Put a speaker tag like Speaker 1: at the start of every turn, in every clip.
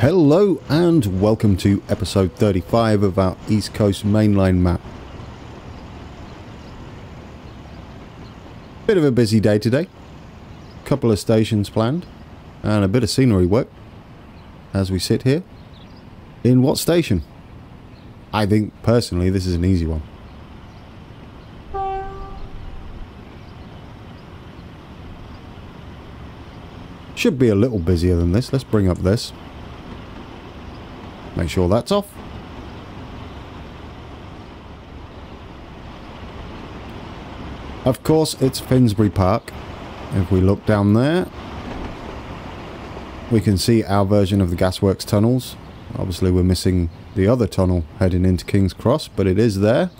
Speaker 1: Hello and welcome to episode 35 of our East Coast mainline map. Bit of a busy day today. Couple of stations planned and a bit of scenery work as we sit here. In what station? I think personally this is an easy one. Should be a little busier than this. Let's bring up this. Make sure that's off. Of course, it's Finsbury Park. If we look down there, we can see our version of the gasworks tunnels. Obviously, we're missing the other tunnel heading into King's Cross, but it is there.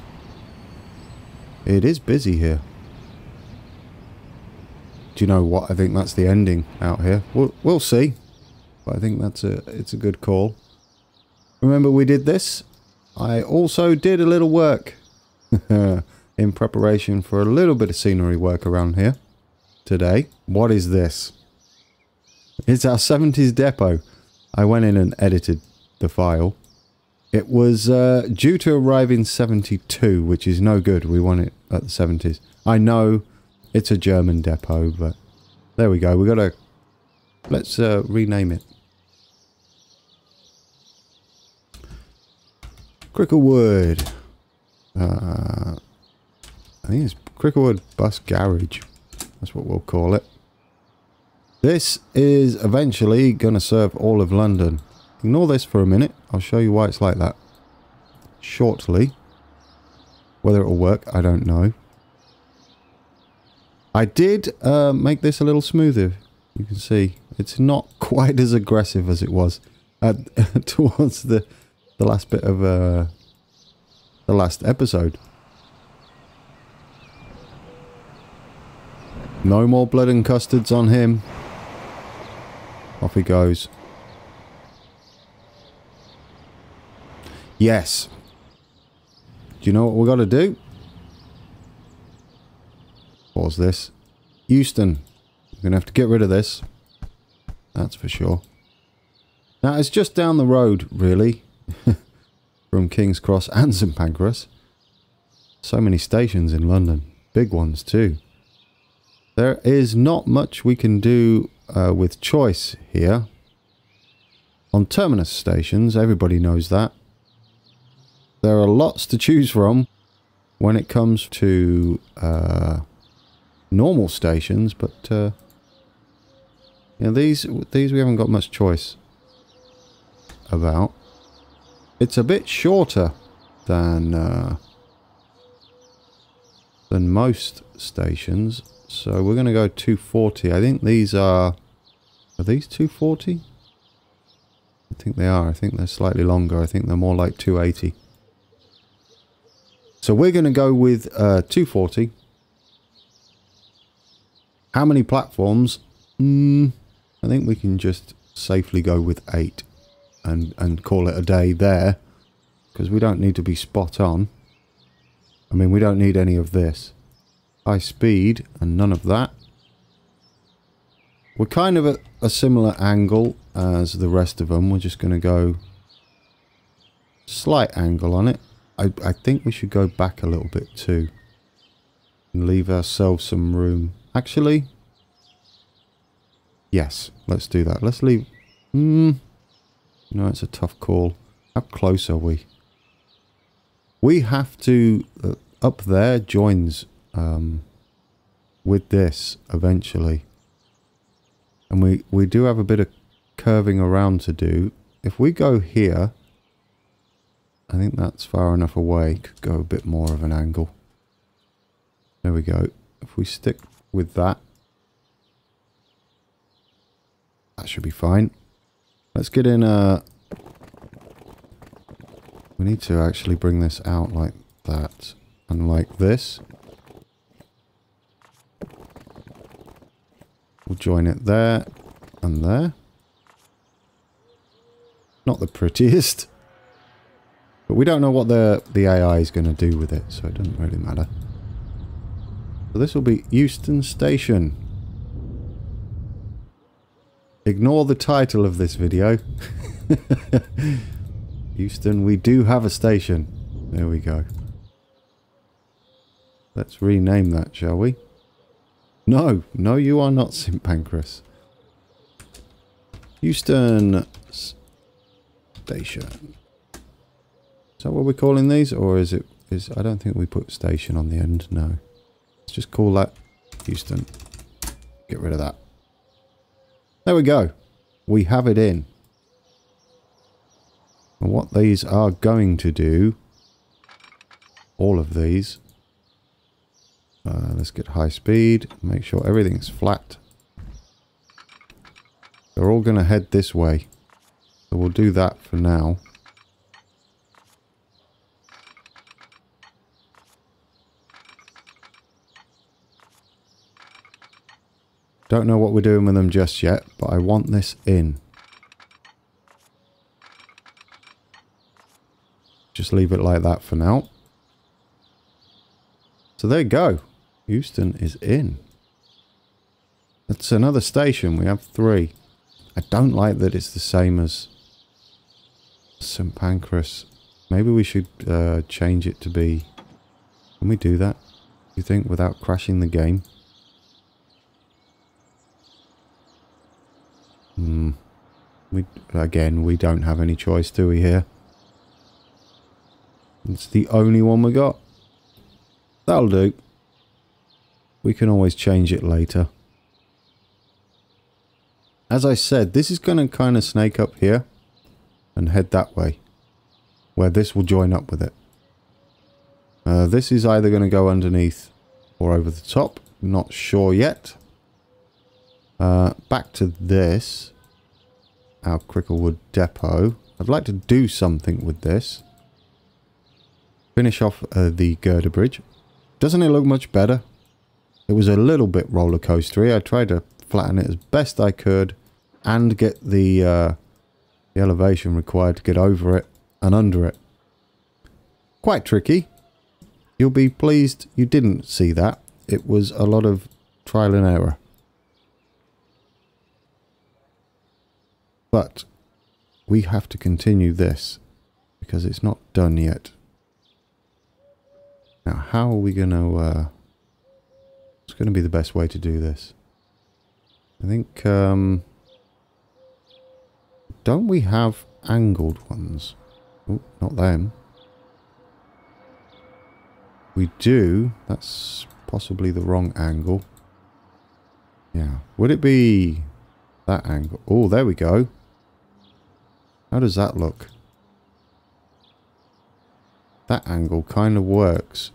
Speaker 1: It is busy here. Do you know what? I think that's the ending out here. We'll see. But I think it's a good call. Remember we did this? I also did a little work in preparation for a little bit of scenery work around here today. What is this? It's our 70s depot. I went in and edited the file. It was due to arrive in 72, which is no good. We want it at the 70s. I know it's a German depot, but there we go. We gotta... Let's rename it. Cricklewood. I think it's Cricklewood Bus Garage. That's what we'll call it. This is eventually going to serve all of London. Ignore this for a minute. I'll show you why it's like that shortly. Whether it will work, I don't know. I did make this a little smoother. You can see it's not quite as aggressive as it was towards the last bit of the last episode. No more blood and custards on him. Off he goes. Yes. Do you know what we've got to do? Pause this. Euston. We're going to have to get rid of this. That's for sure. Now, it's just down the road, really. From King's Cross and St Pancras. So many stations in London. Big ones, too. There is not much we can do with choice here. On terminus stations, everybody knows that. There are lots to choose from when it comes to normal stations, but you know, these we haven't got much choice about. It's a bit shorter than most stations, so we're going to go 240. I think these are these 240? I think they are. I think they're slightly longer. I think they're more like 280. So we're going to go with 240. How many platforms? I think we can just safely go with 8 and call it a day there, because we don't need to be spot on. I mean, we don't need any of this. High speed and none of that. We're kind of at a similar angle as the rest of them. We're just going to go slight angle on it. I think we should go back a little bit too and leave ourselves some room. Actually, yes, let's do that. Let's leave... No, it's a tough call. How close are we? We have to... up there joins with this eventually. And we do have a bit of curving around to do. If we go here... I think that's far enough away. Could go a bit more of an angle. There we go. If we stick with that... that should be fine. Let's get in a... we need to actually bring this out like that. And like this. We'll join it there. And there. Not the prettiest. But we don't know what the AI is going to do with it. So it doesn't really matter. So this will be Euston Station. Ignore the title of this video. Euston, we do have a station. There we go. Let's rename that, shall we? No, no, you are not St. Pancras. Euston Station. Is that what we're calling these? Or is it... I don't think we put station on the end, no. Let's just call that Euston. Get rid of that. There we go. We have it in. And what these are going to do... all of these... let's get high speed. Make sure everything's flat. They're all going to head this way. So we'll do that for now. Don't know what we're doing with them just yet, but I want this in. Just leave it like that for now. So there you go. Euston is in. That's another station. We have 3. I don't like that it's the same as St. Pancras. Maybe we should change it to be... Can we do that? Do you think, without crashing the game? Again, we don't have any choice, do we, here? It's the only one we got. That'll do. We can always change it later. As I said, this is going to kind of snake up here and head that way, where this will join up with it. This is either going to go underneath or over the top. Not sure yet. Back to this, our Cricklewood depot. I'd like to do something with this. Finish off the girder bridge. Doesn't it look much better? It was a little bit roller coastery. I tried to flatten it as best I could and get the elevation required to get over it and under it. Quite tricky. You'll be pleased you didn't see that. It was a lot of trial and error. But we have to continue this because it's not done yet. Now, how are we going to... what's going to be the best way to do this? I think... don't we have angled ones? Oh, not them. We do. That's possibly the wrong angle. Yeah. Would it be that angle? Oh, there we go. How does that look? That angle kind of works.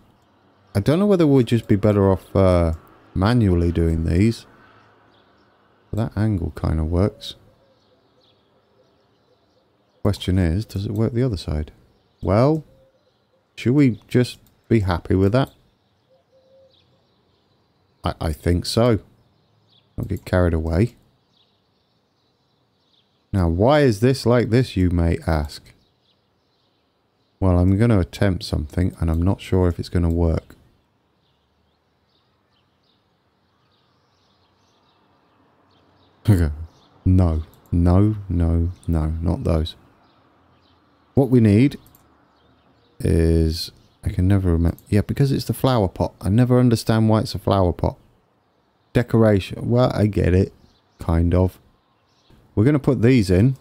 Speaker 1: I don't know whether we'd just be better off manually doing these. But that angle kind of works. Question is, does it work the other side? Well, should we just be happy with that? I think so. Don't get carried away. Now, why is this like this, you may ask? Well, I'm going to attempt something, and I'm not sure if it's going to work. No, no, no, no, not those. What we need is... I can never remember. Yeah, because it's the flower pot. I never understand why it's a flower pot. Decoration. Well, I get it. Kind of. We're going to put these in.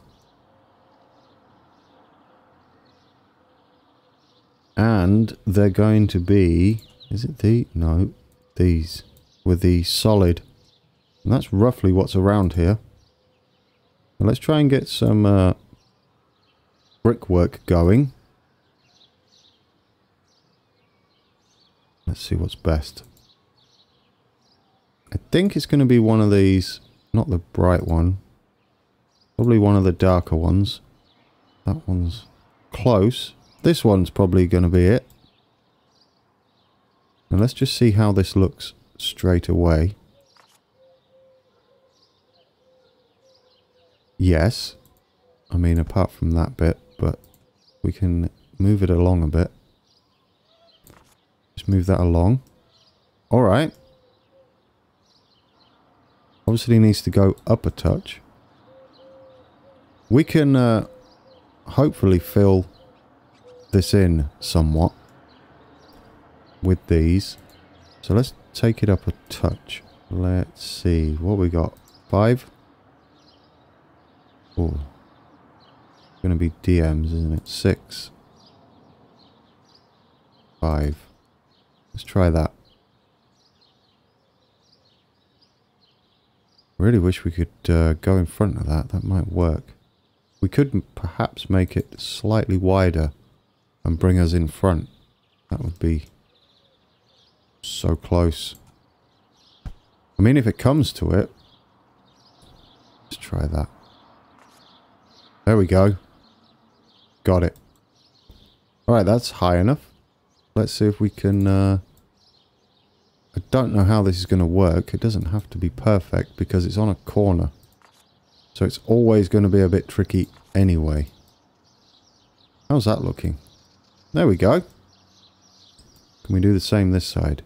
Speaker 1: And they're going to be... Is it the... No. These. With the solid. And that's roughly what's around here. Now let's try and get some brickwork going. Let's see what's best. I think it's going to be one of these. Not the bright one. Probably one of the darker ones. That one's close. This one's probably going to be it. Now let's just see how this looks straight away. Yes. I mean, apart from that bit, but we can move it along a bit. Just move that along. Alright. Obviously needs to go up a touch. We can hopefully fill this in somewhat with these. So let's take it up a touch. Let's see what we got. 5. Oh, gonna be DMs, isn't it? 6. 5. Let's try that. Really wish we could go in front of that. That might work. We could perhaps make it slightly wider and bring us in front. That would be so close. I mean, if it comes to it, let's try that. There we go. Got it. Alright, that's high enough. Let's see if we can... I don't know how this is going to work. It doesn't have to be perfect because it's on a corner. So it's always going to be a bit tricky anyway. How's that looking? There we go. Can we do the same this side?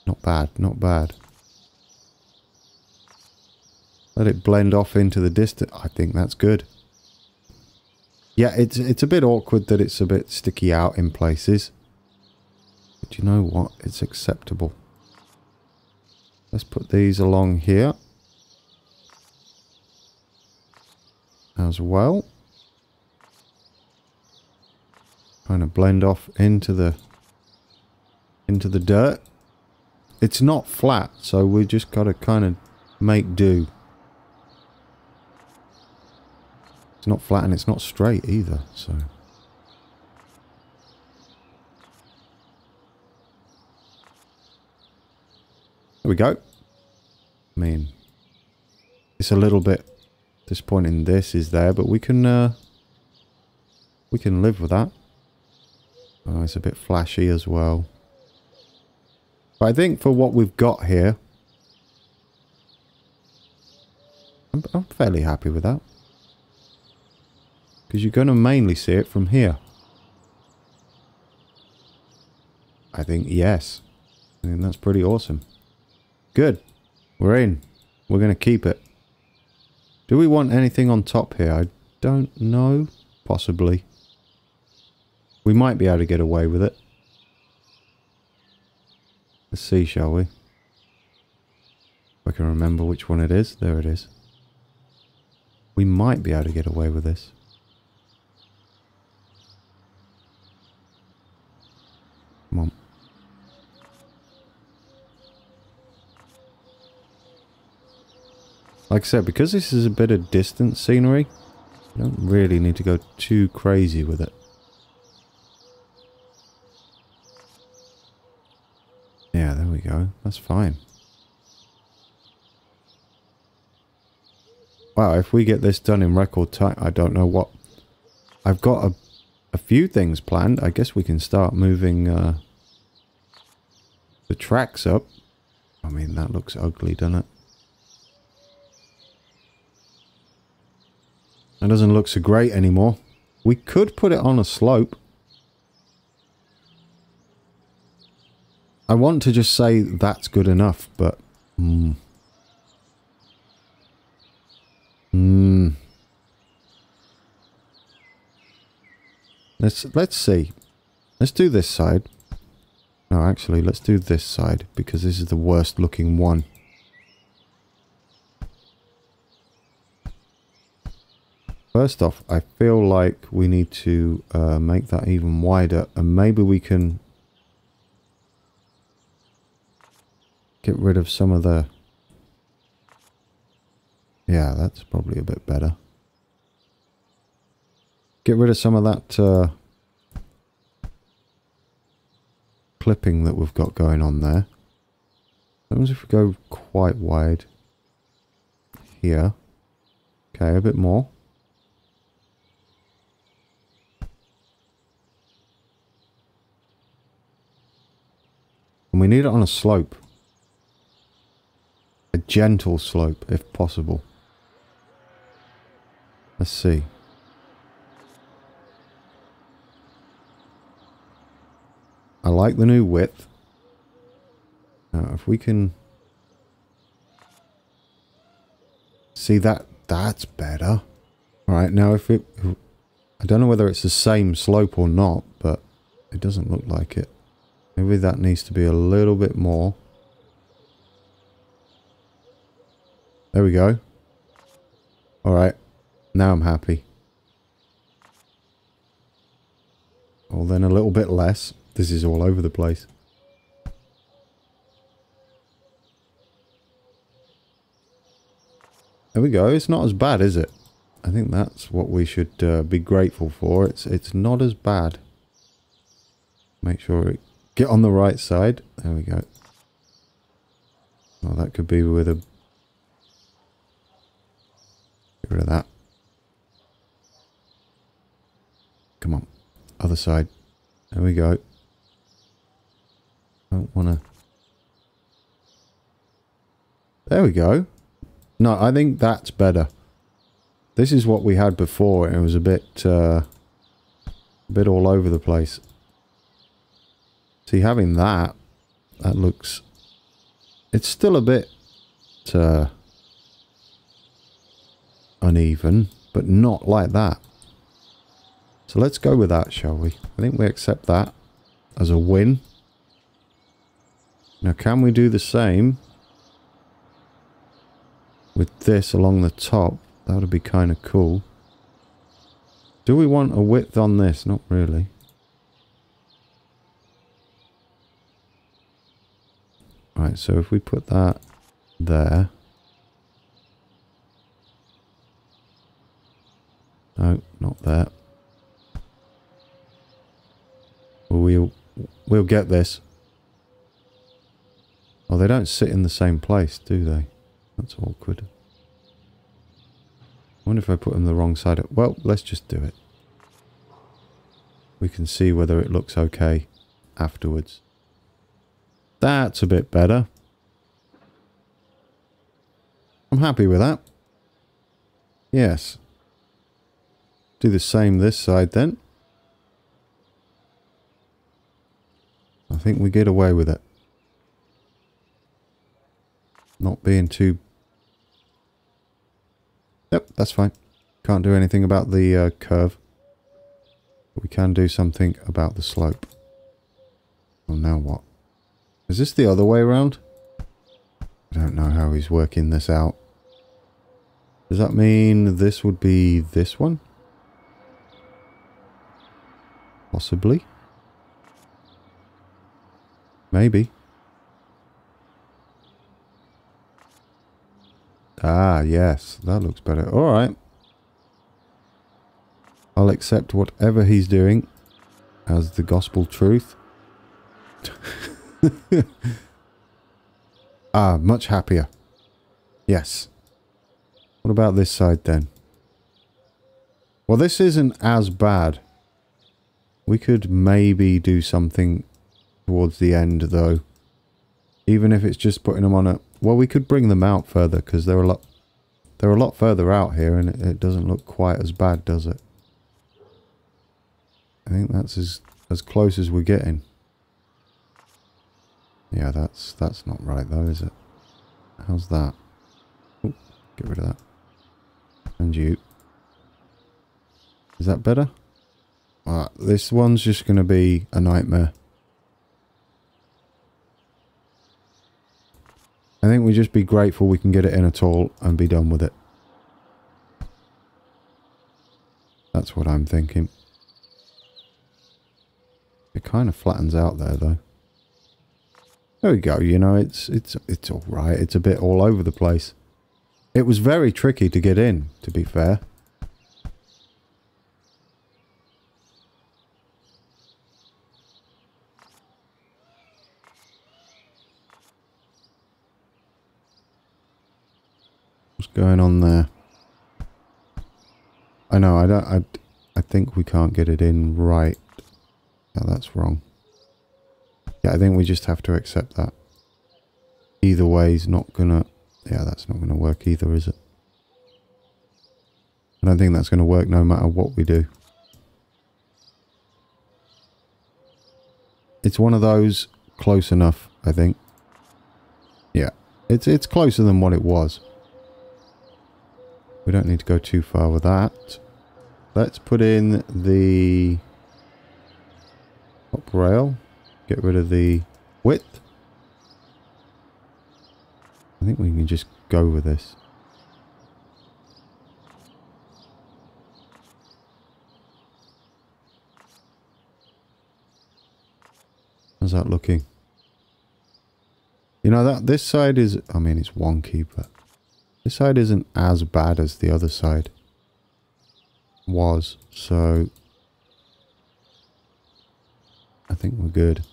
Speaker 1: Not bad, not bad. Let it blend off into the distance. I think that's good. Yeah, it's a bit awkward that it's a bit sticky out in places. But you know what? It's acceptable. Let's put these along here as well. Kind of blend off into the dirt. It's not flat, so we just got to kind of make do. It's not flat and it's not straight either, so... There we go. I mean, it's a little bit disappointing this is there, but we can live with that. Oh, it's a bit flashy as well. But I think for what we've got here, I'm fairly happy with that. Because you're going to mainly see it from here. I think yes. I think that's pretty awesome. Good. We're in. We're going to keep it. Do we want anything on top here? I don't know. Possibly. We might be able to get away with it. Let's see, shall we? If I can remember which one it is. There it is. We might be able to get away with this. Come on. Like I said, because this is a bit of distant scenery, you don't really need to go too crazy with it. Yeah, there we go. That's fine. Wow, if we get this done in record time, I don't know what... I've got a few things planned. I guess we can start moving the tracks up. I mean, that looks ugly, doesn't it? That doesn't look so great anymore. We could put it on a slope. I want to just say that's good enough, but... Let's see. Let's do this side. No, actually, let's do this side, because this is the worst looking one. First off, I feel like we need to make that even wider, and maybe we can get rid of some of the... Yeah, that's probably a bit better. Get rid of some of that clipping that we've got going on there. Suppose if we go quite wide here. Okay, a bit more. And we need it on a slope. A gentle slope, if possible. Let's see. I like the new width. Now, if we can... See that's better. Alright, now if it... I don't know whether it's the same slope or not, but it doesn't look like it. Maybe that needs to be a little bit more. There we go. Alright, now I'm happy. Well, then a little bit less. This is all over the place. There we go. It's not as bad, is it? I think that's what we should be grateful for. It's not as bad. Make sure we get on the right side. There we go. Well, that could be with a... Get rid of that. Come on. Other side. There we go. Don't want to... There we go. No, I think that's better. This is what we had before, and it was a bit all over the place. See, having that looks... It's still a bit uneven, but not like that. So let's go with that, shall we? I think we accept that as a win. Now, can we do the same with this along the top? That would be kind of cool. Do we want a width on this? Not really. Right, so if we put that there. No, not there. We'll get this. Oh, they don't sit in the same place, do they? That's awkward. I wonder if I put them the wrong side. Well, let's just do it. We can see whether it looks okay afterwards. That's a bit better. I'm happy with that. Yes. Do the same this side then. I think we get away with it. Not being too... Yep, that's fine. Can't do anything about the curve. But we can do something about the slope. Well, now what? Is this the other way around? I don't know how he's working this out. Does that mean this would be this one? Possibly. Maybe. Ah, yes. That looks better. Alright. I'll accept whatever he's doing as the gospel truth. Ah, much happier. Yes. What about this side then? Well, this isn't as bad. We could maybe do something towards the end, though. Even if it's just putting them on a... Well, we could bring them out further, because they're a lot further out here, and it doesn't look quite as bad, does it? I think that's as close as we're getting. Yeah, that's not right, though, is it? How's that? Oh, get rid of that. And you. Is that better? This one's just going to be a nightmare. I think we just be grateful we can get it in at all and be done with it. That's what I'm thinking. It kind of flattens out there, though. There we go, you know, it's all right. It's a bit all over the place. It was very tricky to get in, to be fair. What's going on there? I know, I think we can't get it in right. Yeah, that's wrong. Yeah, I think we just have to accept that. Either way is not gonna... Yeah, that's not gonna work either, is it? I don't think that's gonna work no matter what we do. It's one of those close enough, I think. Yeah, it's closer than what it was. We don't need to go too far with that. Let's put in the top rail. Get rid of the width. I think we can just go with this. How's that looking? You know, that this side is, I mean, it's wonky, but this side isn't as bad as the other side was, so I think we're good.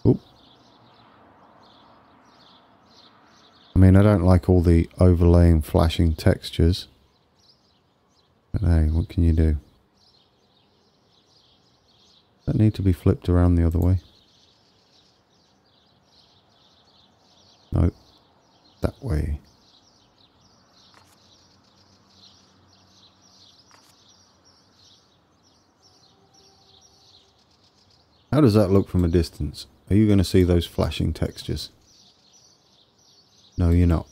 Speaker 1: Oop. I mean, I don't like all the overlaying flashing textures, but hey, what can you do? That need to be flipped around the other way. No, that way. How does that look from a distance? Are you going to see those flashing textures? No, you're not.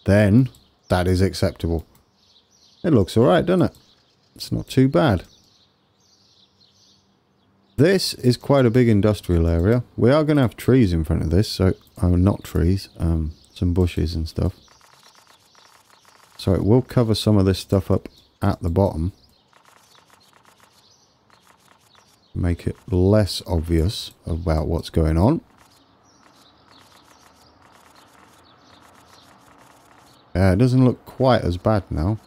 Speaker 1: Then, that is acceptable. It looks alright, doesn't it? It's not too bad. This is quite a big industrial area. We are going to have trees in front of this, so not trees, some bushes and stuff. So it will cover some of this stuff up at the bottom. Make it less obvious about what's going on. Yeah, it doesn't look quite as bad now.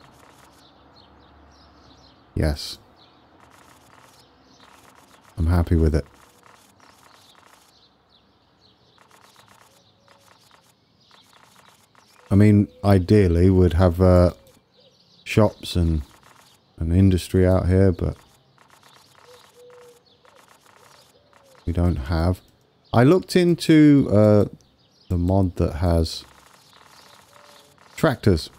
Speaker 1: Yes. I'm happy with it. I mean, ideally we'd have shops and an industry out here, but we don't have. I looked into the mod that has tractors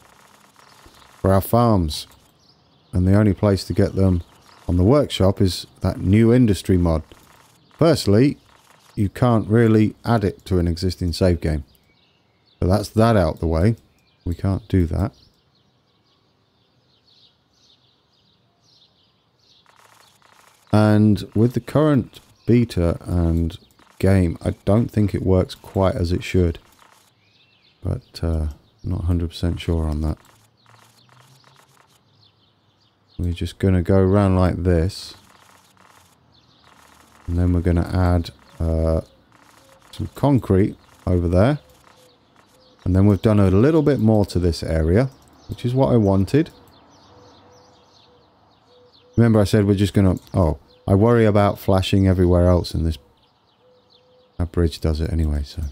Speaker 1: for our farms, and the only place to get them on the workshop is that new industry mod. Firstly, you can't really add it to an existing save game. So that's that out the way. We can't do that. And with the current beta and game, I don't think it works quite as it should. But I'm not 100% sure on that. We're just going to go around like this. And then we're going to add some concrete over there. And then we've done a little bit more to this area, which is what I wanted. Remember I said we're just going to... Oh, I worry about flashing everywhere else, and this... That bridge does it anyway, so...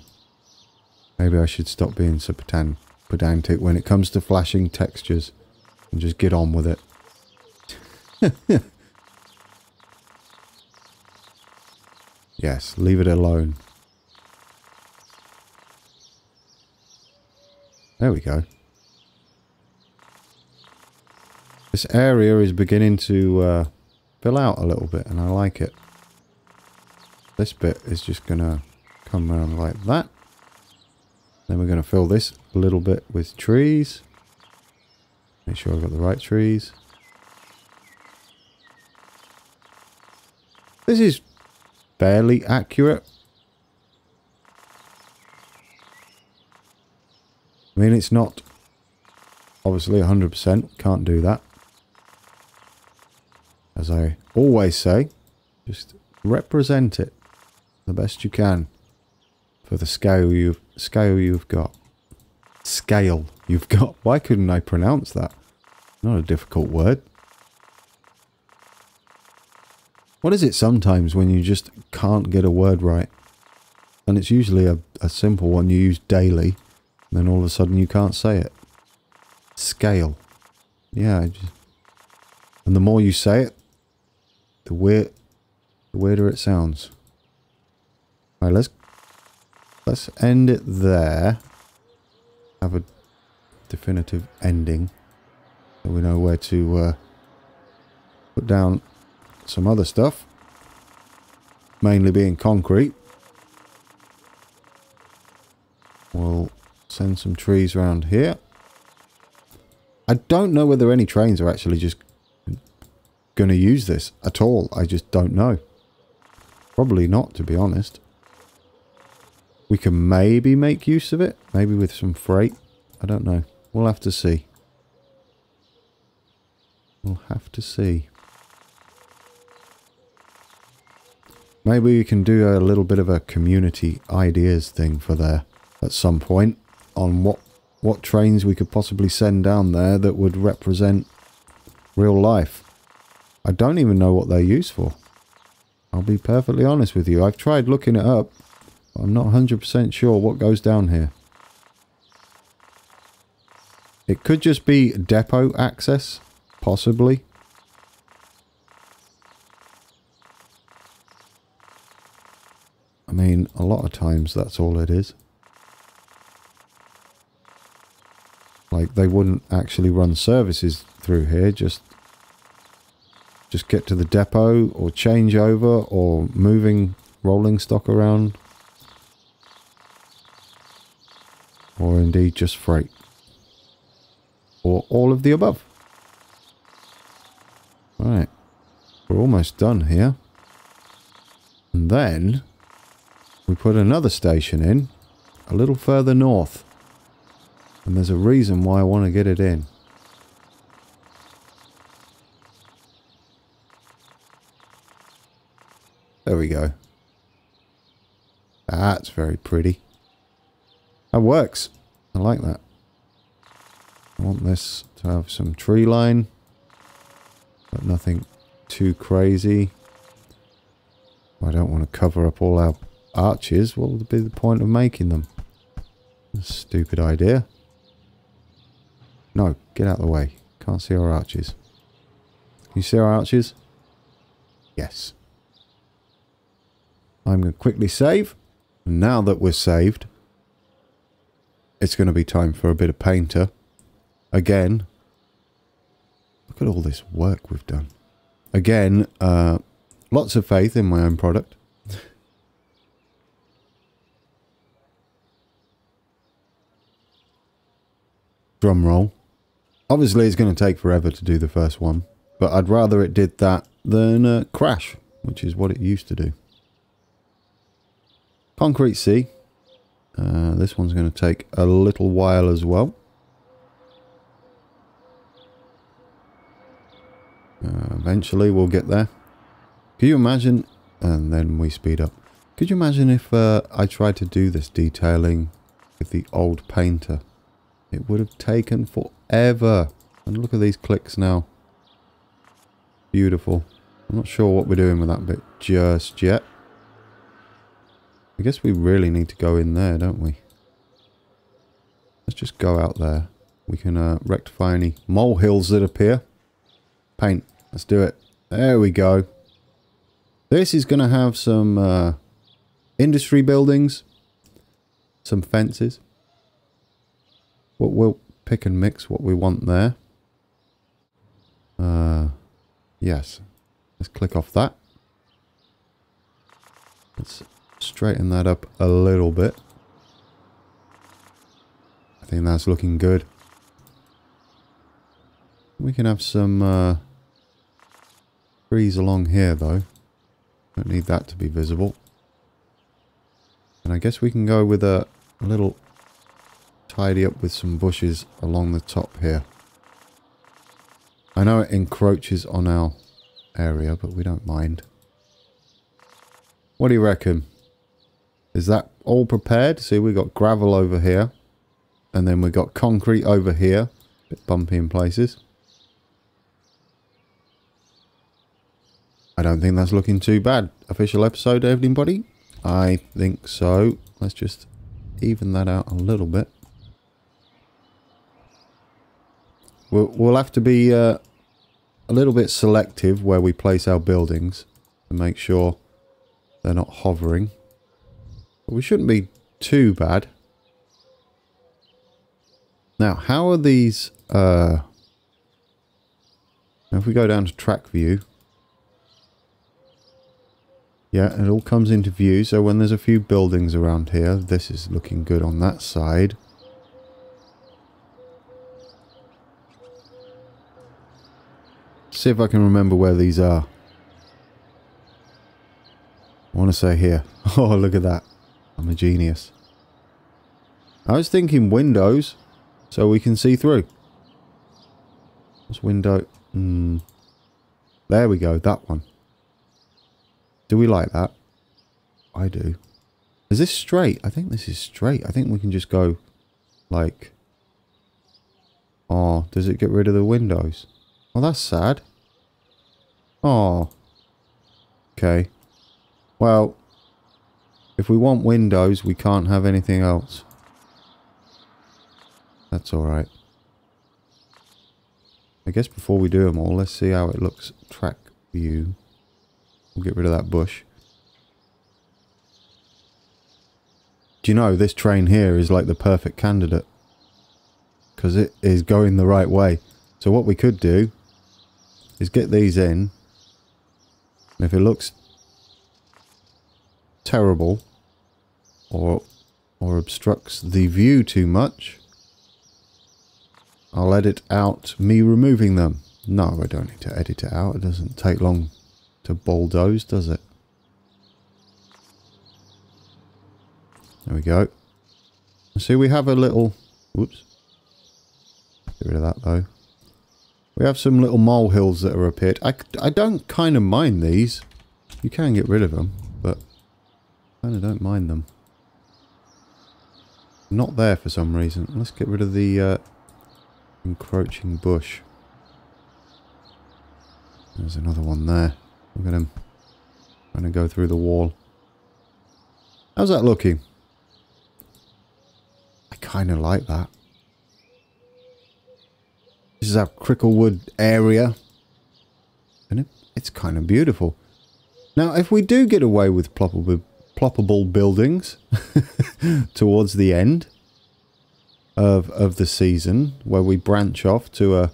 Speaker 1: Maybe I should stop being so pedantic when it comes to flashing textures. And just get on with it. Yes, leave it alone. There we go. This area is beginning to fill out a little bit, and I like it. This bit is just going to come around like that. Then we're going to fill this a little bit with trees. Make sure I've got the right trees. This is fairly accurate. I mean, it's not obviously 100%. Can't do that. As I always say, just represent it the best you can for the scale you've got. Scale you've got. Why couldn't I pronounce that? Not a difficult word. What is it sometimes when you just can't get a word right? And it's usually a simple one you use daily, and then all of a sudden you can't say it. Scale. Yeah. And the more you say it, the weirder it sounds. Alright, let's end it there. Have a definitive ending. So we know where to put down some other stuff. Mainly being concrete. We'll send some trees around here. I don't know whether any trains are actually just going to use this at all. I just don't know. Probably not, to be honest. We can maybe make use of it. Maybe with some freight. I don't know. We'll have to see. We'll have to see. Maybe we can do a little bit of a community ideas thing for there at some point on what trains we could possibly send down there that would represent real life. I don't even know what they're used for. I'll be perfectly honest with you. I've tried looking it up. I'm not 100% sure what goes down here. It could just be depot access, possibly. I mean, a lot of times that's all it is. Like, they wouldn't actually run services through here, just get to the depot or change over or moving rolling stock around. Or indeed just freight. Or all of the above. Right. We're almost done here. And then we put another station in a little further north. And there's a reason why I want to get it in. There we go. That's very pretty. That works. I like that. I want this to have some tree line, but nothing too crazy. I don't want to cover up all our arches. What would be the point of making them? Stupid idea. No, get out of the way. Can't see our arches. Can you see our arches? Yes. I'm going to quickly save. And now that we're saved, it's going to be time for a bit of painter. Again, look at all this work we've done. Again, lots of faith in my own product. Drum roll. Obviously, it's going to take forever to do the first one, but I'd rather it did that than crash, which is what it used to do. Concrete C. This one's going to take a little while as well. Eventually we'll get there. Can you imagine? And then we speed up. Could you imagine if I tried to do this detailing with the old painter? It would have taken forever. And look at these clicks now. Beautiful. I'm not sure what we're doing with that bit just yet. I guess we really need to go in there, don't we? Let's just go out there. We can rectify any molehills that appear. Paint. Let's do it. There we go. This is going to have some industry buildings. Some fences. We'll pick and mix what we want there. Yes. Let's click off that. Let's straighten that up a little bit. I think that's looking good. We can have some trees along here though. Don't need that to be visible. And I guess we can go with a little tidy up with some bushes along the top here. I know it encroaches on our area, but we don't mind. What do you reckon? Is that all prepared? See, we got gravel over here. And then we got concrete over here. A bit bumpy in places. I don't think that's looking too bad. Official episode, everybody? I think so. Let's just even that out a little bit. We'll have to be a little bit selective where we place our buildings to make sure they're not hovering. But we shouldn't be too bad. Now, how are these... now if we go down to track view... Yeah, it all comes into view. So when there's a few buildings around here, this is looking good on that side. See if I can remember where these are. I want to say here. Oh, look at that. I'm a genius. I was thinking windows, so we can see through. What's window? There we go, that one. Do we like that? I do. Is this straight? I think this is straight. I think we can just go like... Oh, does it get rid of the windows? Oh, that's sad. Oh. Okay. Well, if we want windows, we can't have anything else. That's alright. I guess before we do them all, let's see how it looks. Track view. We'll get rid of that bush. Do you know, this train here is like the perfect candidate. Because it is going the right way. So what we could do is get these in. And if it looks terrible or obstructs the view too much, I'll edit out me removing them. No, I don't need to edit it out. It doesn't take long to bulldoze, does it? There we go. See, we have a little... Whoops. Get rid of that, though. We have some little molehills that are appeared. I don't kind of mind these. You can get rid of them, but I kind of don't mind them. Not there for some reason. Let's get rid of the encroaching bush. There's another one there. Look at him. Trying to go through the wall. How's that looking? I kind of like that. This is our Cricklewood area. And it's kind of beautiful. Now, if we do get away with ploppable buildings towards the end of the season, where we branch off to a...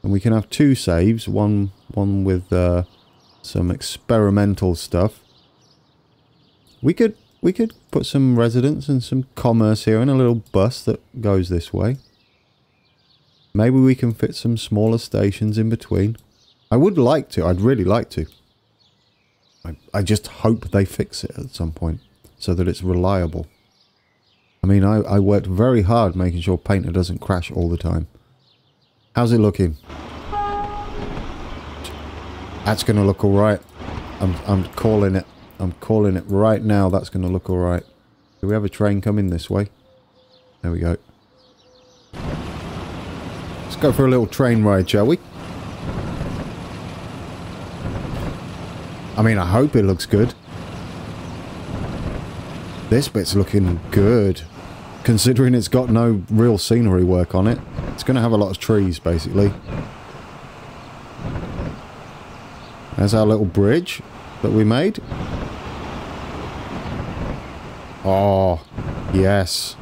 Speaker 1: And we can have two saves, one with some experimental stuff. We could put some residents and some commerce here and a little bus that goes this way. Maybe we can fit some smaller stations in between. I would like to. I'd really like to. I just hope they fix it at some point so that it's reliable. I mean, I worked very hard making sure Painter doesn't crash all the time. How's it looking? That's going to look alright. I'm calling it. I'm calling it right now. That's going to look alright. Do we have a train coming this way? There we go. Let's go for a little train ride, shall we? I mean, I hope it looks good. This bit's looking good. Considering it's got no real scenery work on it. It's going to have a lot of trees, basically. There's our little bridge that we made. Oh, yes.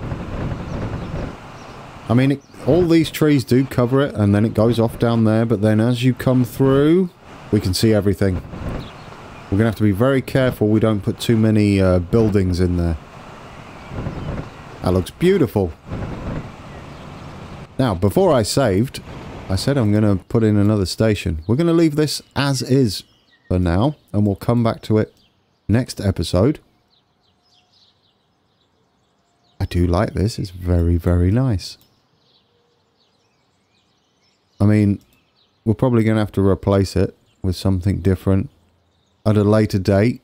Speaker 1: I mean, all these trees do cover it, and then it goes off down there, but then as you come through, we can see everything. We're going to have to be very careful we don't put too many buildings in there. That looks beautiful. Now, before I saved, I said I'm going to put in another station. We're going to leave this as is for now, and we'll come back to it next episode. I do like this. It's very, very nice. I mean, we're probably going to have to replace it with something different at a later date.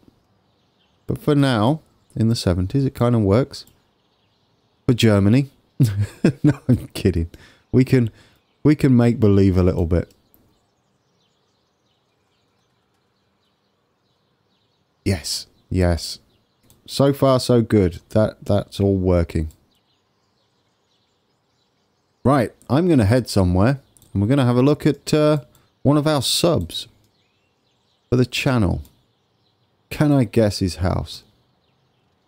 Speaker 1: But for now, in the 70s, it kind of works. For Germany. No, I'm kidding. We can make believe a little bit. Yes, yes. So far, so good. That's all working. Right, I'm going to head somewhere, and we're going to have a look at one of our subs for the channel. Can I guess his house?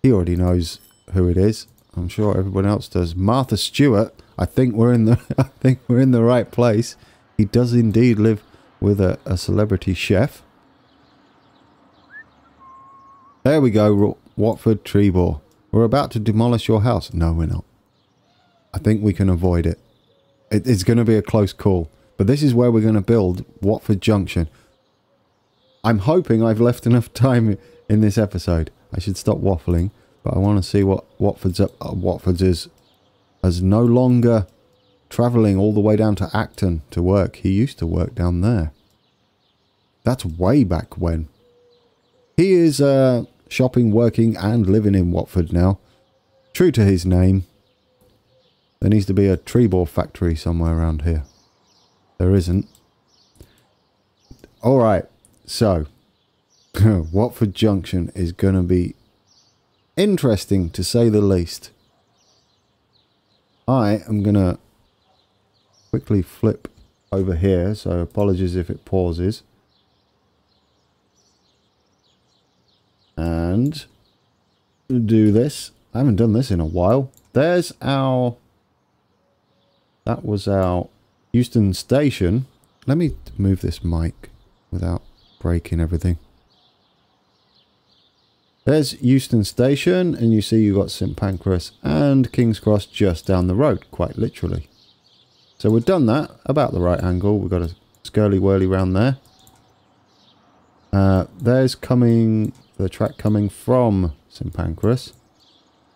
Speaker 1: He already knows who it is. I'm sure everyone else does. Martha Stewart. I think we're in the right place. He does indeed live with a celebrity chef. There we go, Watford Trebor. We're about to demolish your house. No, we're not. I think we can avoid it. It's going to be a close call. But this is where we're going to build Watford Junction. I'm hoping I've left enough time in this episode. I should stop waffling, but I want to see what Watford's up. Watford's is no longer travelling all the way down to Acton to work. He used to work down there. That's way back when. He is shopping, working and living in Watford now. True to his name. There needs to be a tree ball factory somewhere around here. There isn't. Alright, so Watford Junction is going to be interesting to say the least. I am going to quickly flip over here, so apologies if it pauses. And do this. I haven't done this in a while. There's our... That was our Euston station. Let me move this mic without breaking everything. There's Euston station, and you see you've got St Pancras and King's Cross just down the road, quite literally. So we've done that about the right angle. We've got a scurly-whirly round there. There's coming the track coming from St Pancras,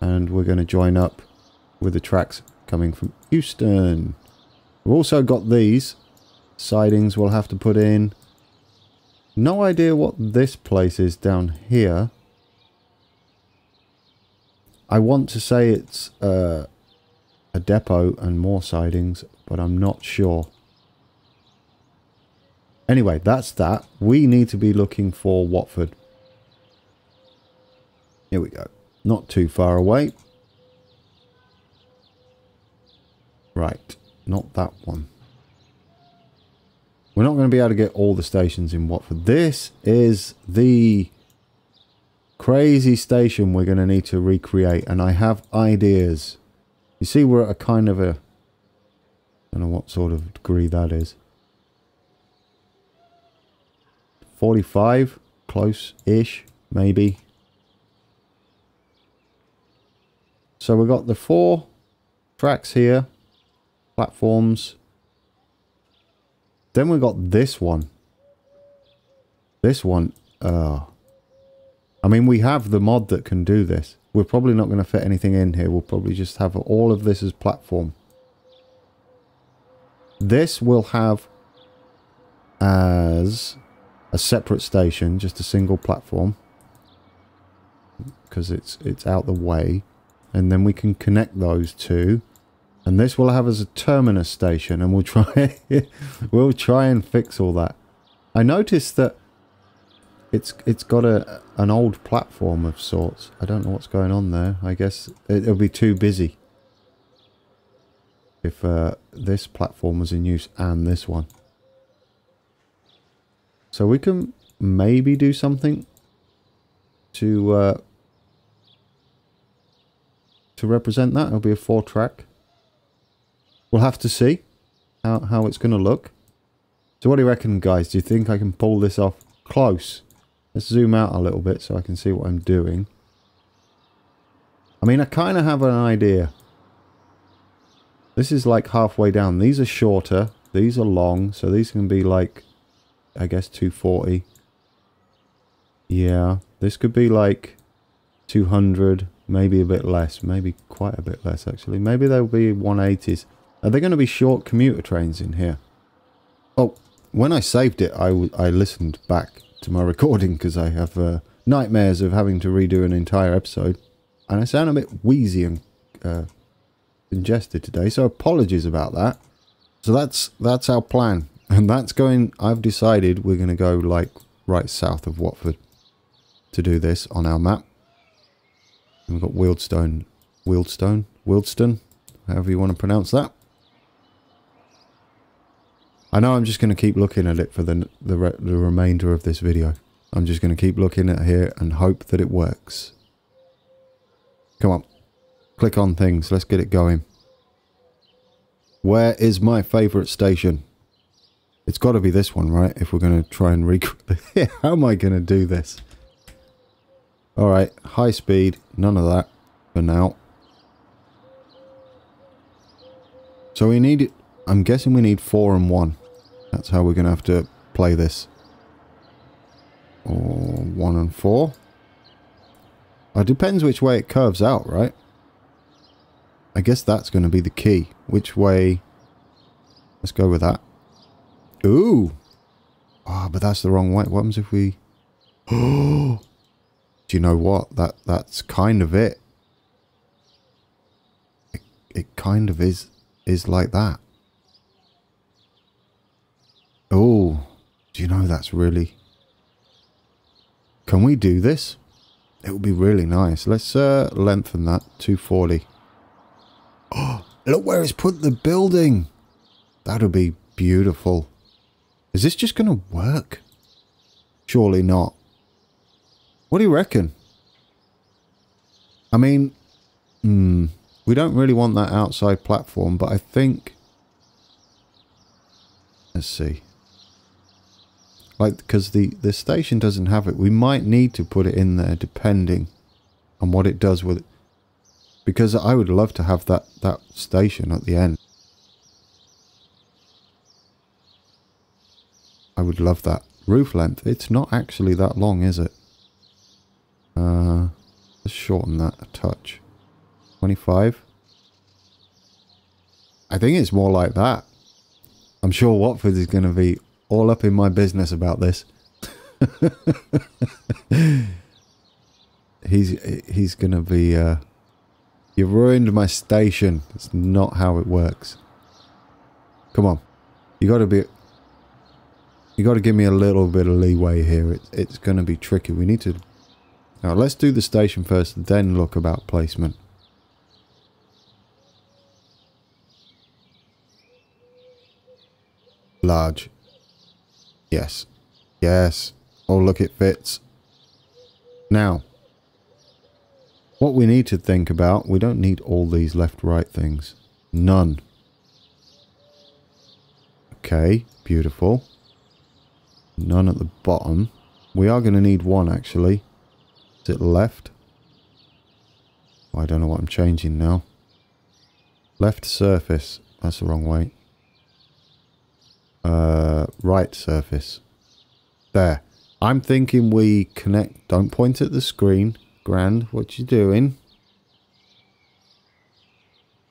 Speaker 1: and we're going to join up with the tracks coming from Euston. We've also got these sidings we'll have to put in. No idea what this place is down here. I want to say it's a depot and more sidings, but I'm not sure. Anyway, that's that. We need to be looking for Watford. Here we go. Not too far away. Right, not that one. We're not going to be able to get all the stations in Watford. This is the crazy station we're going to need to recreate, and I have ideas. You see, we're at a kind of a... I don't know what sort of degree that is. 45, close-ish, maybe. So we've got the 4 tracks here, platforms. Then we've got this one. This one, I mean, we have the mod that can do this. We're probably not going to fit anything in here. We'll probably just have all of this as platform. This will have as a separate station, just a single platform, because it's out the way, and then we can connect those two, and this will have as a terminus station, and we'll try and fix all that. I noticed that it's got an old platform of sorts. I don't know what's going on there. I guess it'll be too busy if this platform was in use and this one. So we can maybe do something to represent that. It'll be a 4-track. We'll have to see how it's going to look. So what do you reckon, guys? Do you think I can pull this off close? Let's zoom out a little bit so I can see what I'm doing. I mean, I kind of have an idea. This is like halfway down. These are shorter. These are long. So these can be like, I guess, 240. Yeah. This could be like 200. Maybe a bit less. Maybe quite a bit less, actually. Maybe there'll be 180s. Are there going to be short commuter trains in here? Oh, when I saved it, I listened back to my recording because I have nightmares of having to redo an entire episode. And I sound a bit wheezy and congested today, so apologies about that. So that's our plan. And that's going... I've decided we're going to go like right south of Watford to do this on our map. And we've got Wealdstone, however you want to pronounce that. I know I'm just going to keep looking at it for the remainder of this video. I'm just going to keep looking at here and hope that it works. Come on. Click on things. Let's get it going. Where is my favourite station? It's got to be this one, right? If we're going to try and recreate... How am I going to do this? Alright, high speed. None of that for now. So we need... I'm guessing we need 4 and 1. That's how we're going to have to play this. Or 1 and 4. It depends which way it curves out, right? I guess that's going to be the key. Which way... Let's go with that. Ooh! Ah, but that's the wrong way. What happens if we... Oh! Do you know what? That's kind of it. It kind of is like that. Oh! Do you know that's really... Can we do this? It would be really nice. Let's lengthen that. 240. Oh! Look where it's put the building! That'll be beautiful. Is this just going to work? Surely not. What do you reckon? I mean, we don't really want that outside platform, but I think... Let's see. Like, because the station doesn't have it. We might need to put it in there depending on what it does with it. Because I would love to have that station at the end. I would love that. Roof length. It's not actually that long, is it? Let's shorten that a touch. 25. I think it's more like that. I'm sure Watford is going to be all up in my business about this. He's going to be... You ruined my station. It's not how it works. Come on. You got to be... You got to give me a little bit of leeway here. It's going to be tricky. We need to... Now, let's do the station first, then look about placement. Large. Yes. Yes. Oh, look, it fits. Now, what we need to think about, we don't need all these left-right things. None. Okay, beautiful. None at the bottom. We are going to need one, actually. Is it left? Oh, I don't know what I'm changing now. Left surface. That's the wrong way. Right surface. There. I'm thinking we connect... Don't point at the screen. Grand. What you doing?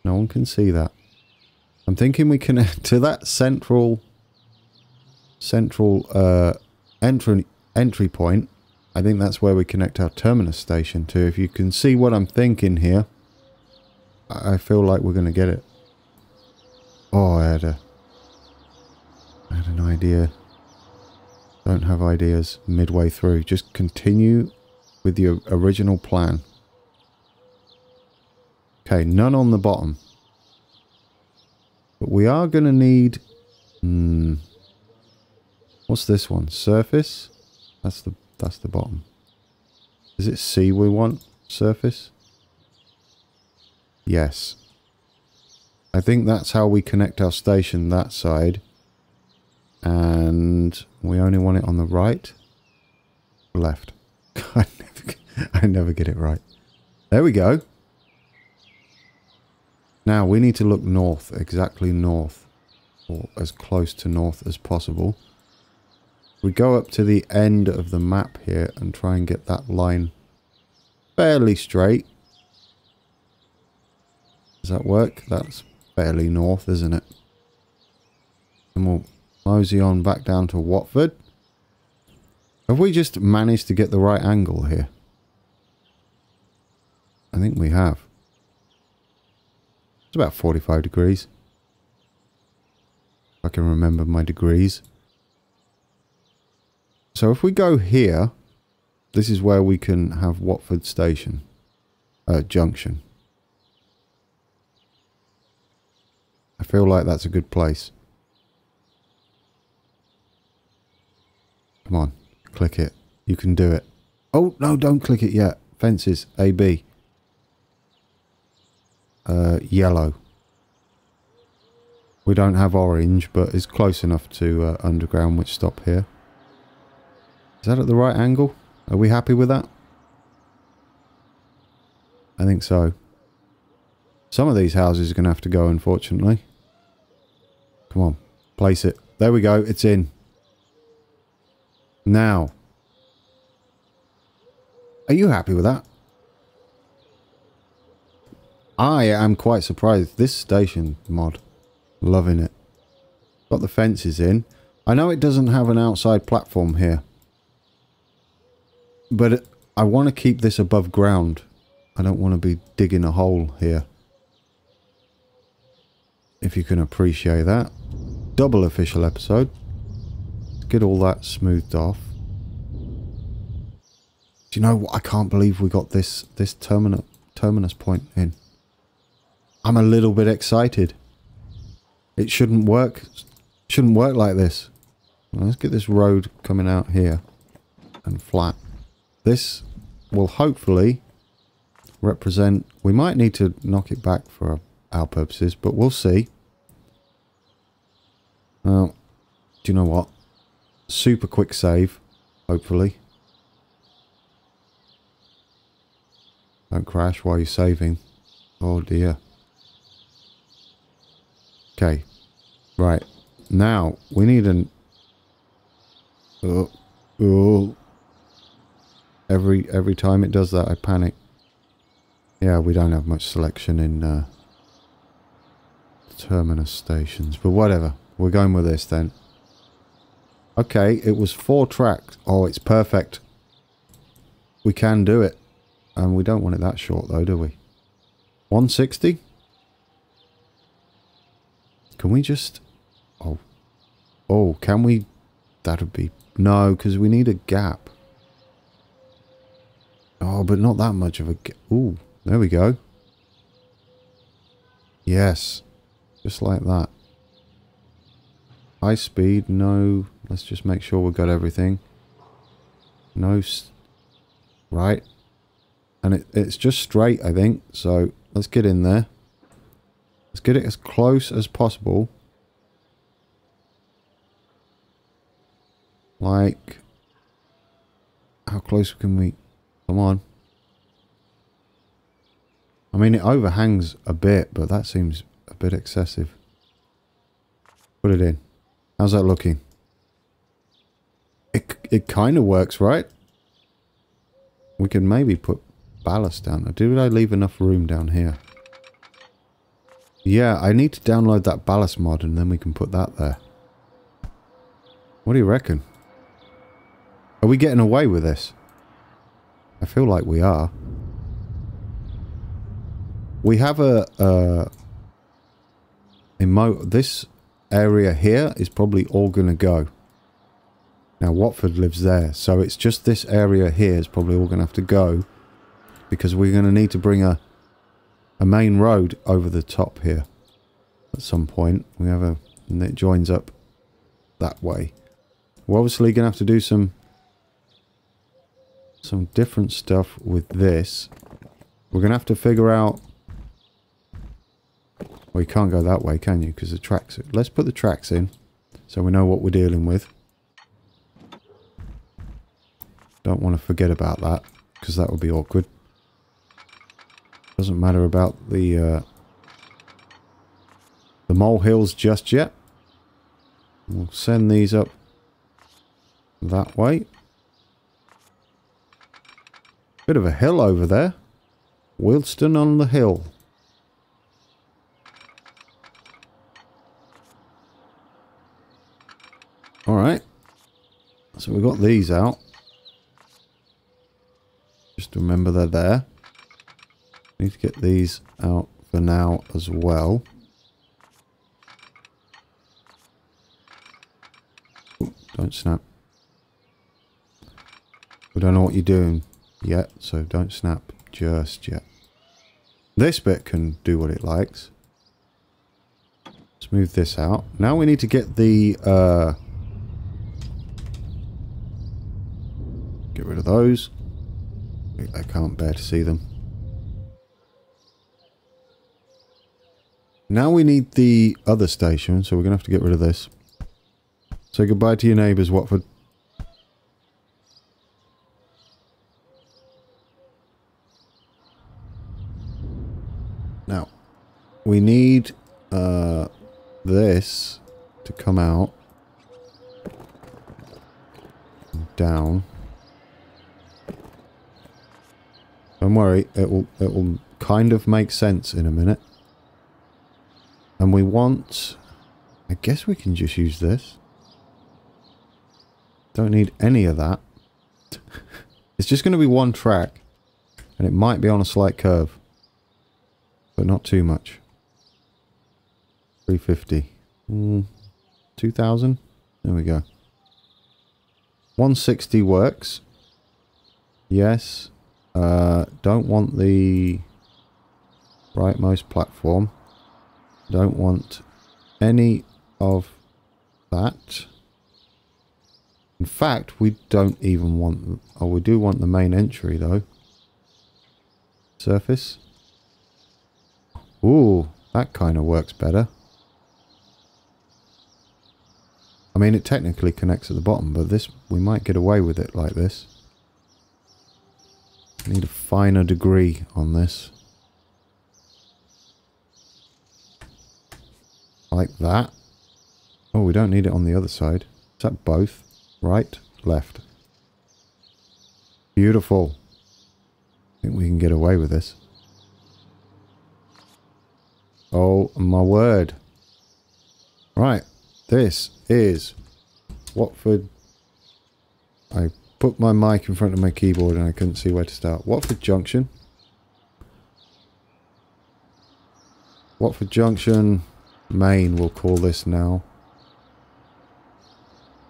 Speaker 1: No one can see that. I'm thinking we connect to that central entry point. I think that's where we connect our terminus station to. If you can see what I'm thinking here, I feel like we're going to get it. Oh, I had an idea. Don't have ideas midway through. Just continue with your original plan. Okay, none on the bottom. But we are going to need... What's this one? Surface? That's the bottom. Is it C we want? Surface? Yes. I think that's how we connect our station that side. And we only want it on the right? Left. I never get it right. There we go. Now we need to look north, exactly north. Or as close to north as possible. We go up to the end of the map here and try and get that line fairly straight. Does that work? That's fairly north, isn't it? And we'll mosey on back down to Watford. Have we just managed to get the right angle here? I think we have. It's about 45 degrees. If I can remember my degrees. So if we go here, this is where we can have Watford Station. Junction. I feel like that's a good place. Come on, click it. You can do it. Oh, no, don't click it yet. Fences, AB. Yellow. We don't have orange, but it's close enough to underground, which stop here. Is that at the right angle? Are we happy with that? I think so. Some of these houses are going to have to go, unfortunately. Come on, place it. there we go. It's in. Now. Are you happy with that? I am quite surprised. This station mod. Loving it. Got the fences in. I know it doesn't have an outside platform here. But I want to keep this above ground. I don't want to be digging a hole here. If you can appreciate that. Double official episode. Let's get all that smoothed off. Do you know what? I can't believe we got this terminus point in. I'm a little bit excited. It shouldn't work. Shouldn't work like this. Well, let's get this road coming out here and flat. This will hopefully represent... We might need to knock it back for our purposes, but we'll see. Well, do you know what? Super quick save, hopefully. Don't crash while you're saving. Oh dear. Okay. Right. Now, we need an... Every time it does that, I panic. Yeah, we don't have much selection in terminus stations, but whatever. We're going with this then. Okay, it was 4 tracks. Oh, it's perfect. We can do it. And we don't want it that short though, do we? 160? Can we just... Oh. Oh, can we... That would be... No, because we need a gap. Oh, but not that much of a gap. Ooh, there we go. Yes. Just like that. High speed, no. Let's just make sure we've got everything. No. Right. And it's just straight, I think. So, let's get in there. Let's get it as close as possible. Like... How close can we... Come on. I mean, it overhangs a bit, but that seems a bit excessive. Put it in. How's that looking? It kind of works, right? We could maybe put ballast down there. Did I leave enough room down here? Yeah, I need to download that ballast mod and then we can put that there. What do you reckon? Are we getting away with this? I feel like we are. We have this area here is probably all going to go. Now, Watford lives there, so it's just this area here is probably all going to have to go because we're going to need to bring a main road over the top here at some point. We have and it joins up that way. We're obviously going to have to do some different stuff with this. We're going to have to figure out... Well, you can't go that way, can you? Because the tracks... Let's put the tracks in so we know what we're dealing with. Don't want to forget about that because that would be awkward. Doesn't matter about the molehills just yet. We'll send these up that way. Bit of a hill over there. Euston on the hill. Alright. So we've got these out. Just remember they're there. Need to get these out for now as well. Ooh, don't snap. We don't know what you're doing yet, so don't snap just yet. This bit can do what it likes. Let's move this out. Now we need to get the... get rid of those. I can't bear to see them. Now we need the other station, so we're going to have to get rid of this. Say goodbye to your neighbours, Watford. Now, we need this to come out down. Don't worry, it will kind of make sense in a minute. And we want... I guess we can just use this. Don't need any of that. It's just going to be one track. And it might be on a slight curve. But not too much. 350. 2000? There we go. 160 works. Yes. Don't want the rightmost platform. Don't want any of that. In fact, we don't even want... Oh, we do want the main entry, though. Surface. Ooh, that kind of works better. I mean, it technically connects at the bottom, but this... we might get away with it like this. Need a finer degree on this. Like that. Oh, we don't need it on the other side. Is that both? Right, left. Beautiful. I think we can get away with this. Oh, my word. Right. This is Watford. I put my mic in front of my keyboard and I couldn't see where to start. Watford Junction. Watford Junction Main, we'll call this now.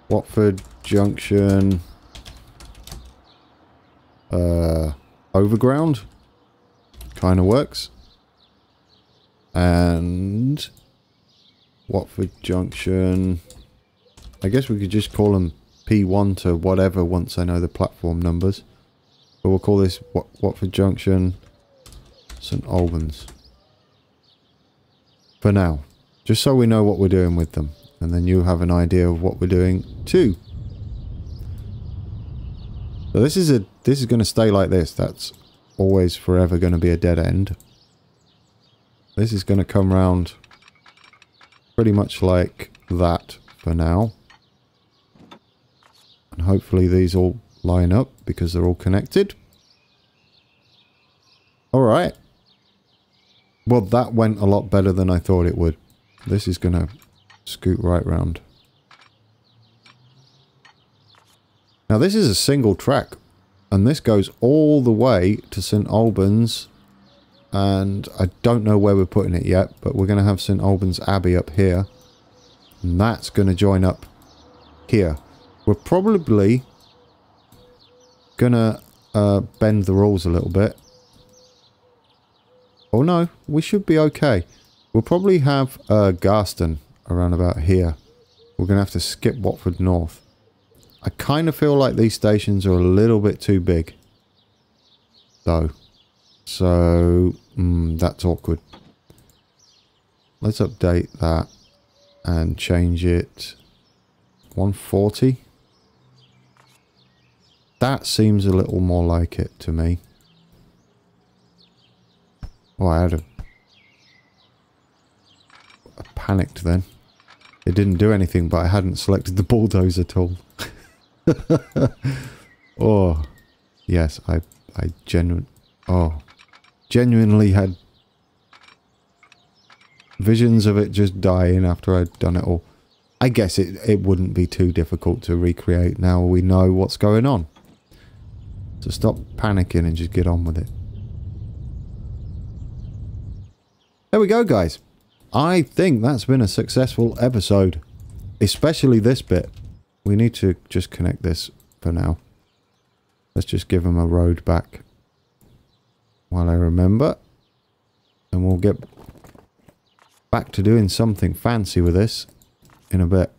Speaker 1: Watford Junction Overground. Kind of works. And Watford Junction, I guess we could just call them P1 to whatever once I know the platform numbers. But we'll call this Watford Junction St Albans. For now. Just so we know what we're doing with them. And then you have an idea of what we're doing too. So this is going to stay like this. That's always forever going to be a dead end. This is going to come round pretty much like that for now. And hopefully these all line up because they're all connected. Alright. Well, that went a lot better than I thought it would. This is going to scoot right round. Now this is a single track. And this goes all the way to St Albans. And I don't know where we're putting it yet. But we're going to have St Albans Abbey up here. And that's going to join up here. We're probably going to bend the rules a little bit. Oh no, we should be okay. We'll probably have Garston around about here. We're going to have to skip Watford North. I kind of feel like these stations are a little bit too big. Though. So, that's awkward. Let's update that and change it 140. That seems a little more like it to me. Oh, I panicked then. It didn't do anything, but I hadn't selected the bulldozer tool. Oh, yes, I genuinely had visions of it just dying after I'd done it all. I guess it wouldn't be too difficult to recreate now we know what's going on. So stop panicking and just get on with it. There we go, guys. I think that's been a successful episode. Especially this bit. We need to just connect this for now. Let's just give them a road back. While I remember. And we'll get back to doing something fancy with this in a bit.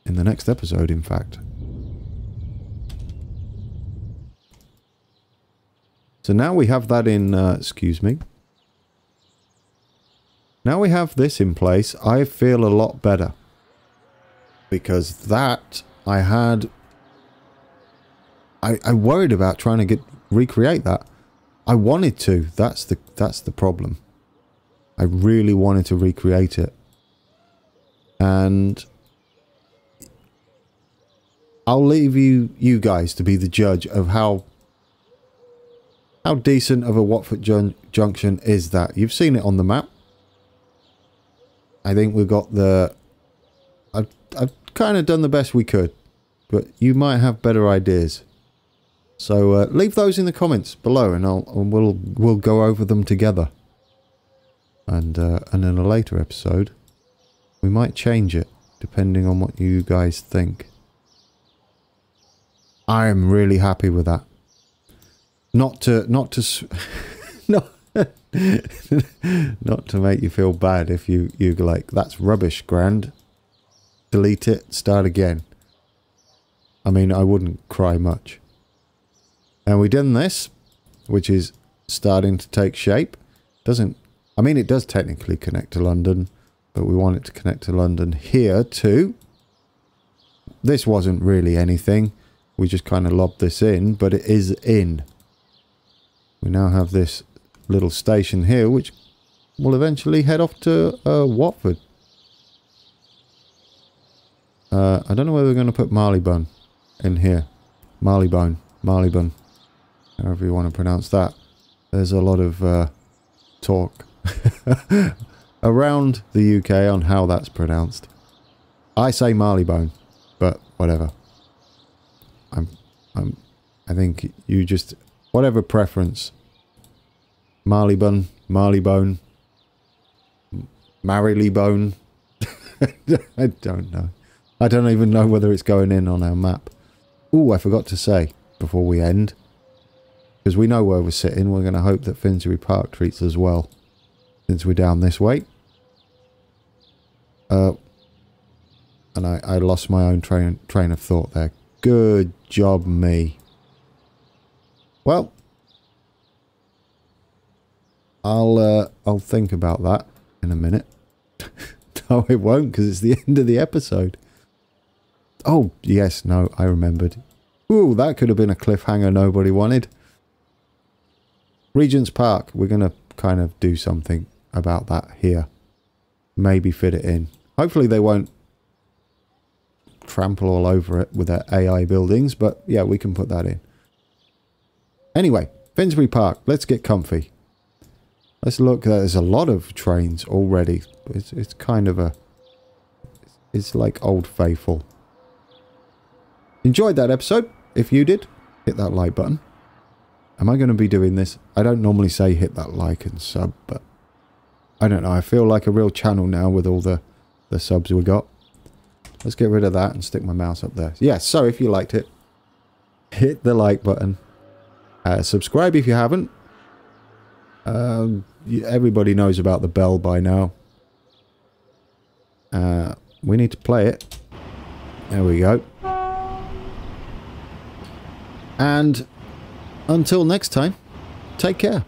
Speaker 1: In the next episode, in fact. So now we have that in... excuse me. Now we have this in place, I feel a lot better. Because that, I had... I worried about trying to recreate that. I wanted to, that's the problem. I really wanted to recreate it. And... I'll leave you guys to be the judge of how decent of a Watford Junction is that. You've seen it on the map. I think we've got the... I've kind of done the best we could, but you might have better ideas. So leave those in the comments below, and we'll go over them together. And in a later episode, we might change it depending on what you guys think. I am really happy with that. Not to not to make you feel bad if you're like, that's rubbish, Grand. Delete it, start again. I mean, I wouldn't cry much. And we've done this, which is starting to take shape. I mean, it does technically connect to London, but we want it to connect to London here too. This wasn't really anything. We just kind of lobbed this in, but it is in. We now have this little station here, which will eventually head off to Watford. I don't know whether we're going to put Marylebone in here. Marylebone. However you want to pronounce that. There's a lot of talk around the UK on how that's pronounced. I say Marylebone, but whatever. I think you just, whatever preference. Marylebone, Marylebone, Marylebone. I don't know. I don't even know whether it's going in on our map. Ooh, I forgot to say before we end, because we know where we're sitting. We're going to hope that Finsbury Park treats us well, since we're down this way. And I lost my own train of thought there. Good job, me. Well, I'll think about that in a minute. No, it won't, because it's the end of the episode. Oh, yes, no, I remembered. Ooh, that could have been a cliffhanger nobody wanted. Regent's Park, we're going to kind of do something about that here. Maybe fit it in. Hopefully they won't trample all over it with their AI buildings, but yeah, we can put that in. Anyway, Finsbury Park, let's get comfy. Let's look. There's a lot of trains already. It's kind of a... It's like Old Faithful. Enjoyed that episode? If you did, hit that like button. Am I going to be doing this? I don't normally say hit that like and sub, but... I don't know. I feel like a real channel now with all the subs we got. Let's get rid of that and stick my mouse up there. Yeah, so if you liked it, hit the like button. Subscribe if you haven't. Everybody knows about the bell by now. We need to play it. There we go. And until next time, take care.